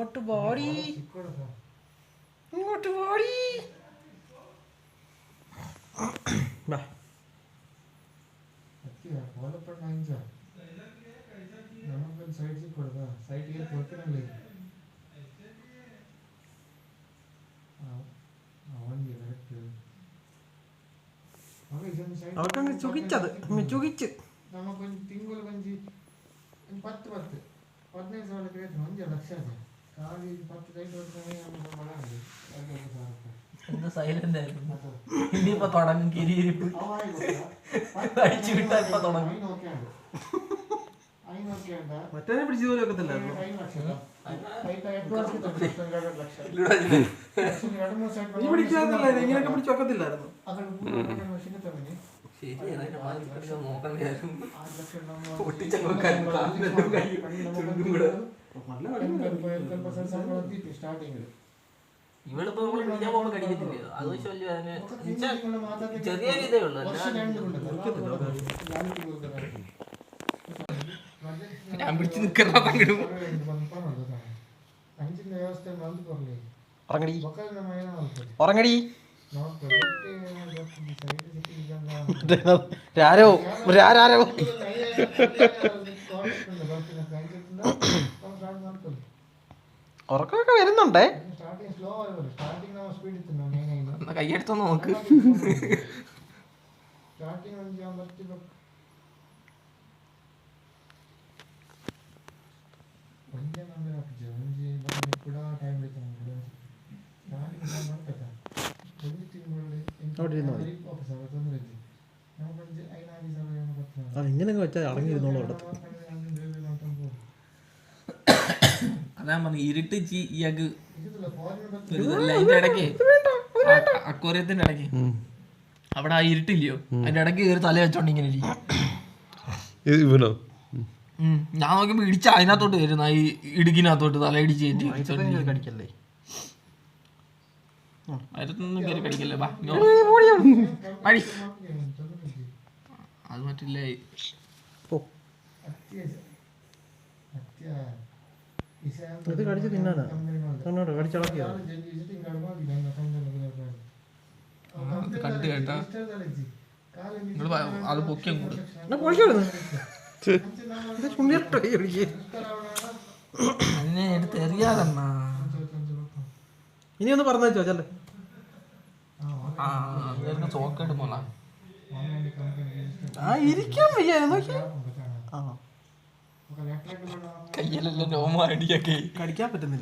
ഇങ്ങോട്ട് പോടി, ഇങ്ങോട്ട് പോടി. അവർക്കങ്ങ് ചുകിച്ചത് ചുകിച്ച് നമുക്കൊരു തിങ്കൾ പഞ്ചി 10-15 ಸಾವಿರಕ್ಕೆ 1 ಲಕ್ಷ ಇದೆ. ಖಾಲಿ 10 ಲೈಟ್ സൈലന്റ് ആയിരുന്നു. ഇനിയിപ്പോ തുടങ്ങും കിരിയിരിപ്പ് അടിച്ചു വിട്ടാ ഇപ്പൊ തുടങ്ങും. മറ്റേ പിടിച്ചു പോലും ഒക്കത്തില്ലായിരുന്നു. നീ പിടിക്കാറില്ല, ഇങ്ങനെയൊക്കെ പിടിച്ചു ഒക്കത്തില്ലായിരുന്നു. ഇവളിപ്പോ കടിക്കത്തില്ല. അത് ചെറിയ ഇതേ ഉള്ളു. ഞാൻ പിടിച്ച് നിൽക്കുന്ന ഉറങ്ങടി. രാരോ രാരോ ഉറക്കമൊക്കെ വരുന്നുണ്ടേ. കൈയെടുത്തോ നോക്ക്. ഇങ്ങനെ വെച്ചാൽ അടങ്ങിയിരുന്നോളൂ. അതാ പറഞ്ഞു ഇരുട്ട് ഇയാൾക്ക് അതിന്റെ ഇടയ്ക്ക് അക്വേറിയത്തിന്റെ ഇടയ്ക്ക് അവിടെ ആ ഇരുട്ടില്ലയോ, അതിന്റെ ഇടയ്ക്ക് കയറി തല വെച്ചോണ്ട് ഇങ്ങനെ ഇവനോ ഞാൻ നോക്കിയപ്പോ ഇടിച്ച അതിനകത്തോട്ട് വരുന്ന ഈ ഇടുക്കിനകത്തോട്ട് തല ഇടിച്ച് കടിക്കല്ലേ. അതിനകത്തൊന്നും കയറി കടിക്കല്ലേ. അത് മറ്റില്ലേ ഇത് കടിച്ച് തിന്നാനാ കണ്ണോട് കടിച്ചിളക്കിയാ കണ്ട് കേട്ടാ അത് പൊക്കിയും കൂടെ അതിനെ എടുത്ത് എറിയാതെന്നാ. ഇനി ഒന്ന് പറഞ്ഞു വെച്ചോ ചെല്ലേ. ചോക്കേട് പോണ ഇരിക്കാൻ വയ്യ നോക്കി. കയ്യിലെല്ലാം രോമ അടിയൊക്കെ കടിക്കാൻ പറ്റുന്നില്ല.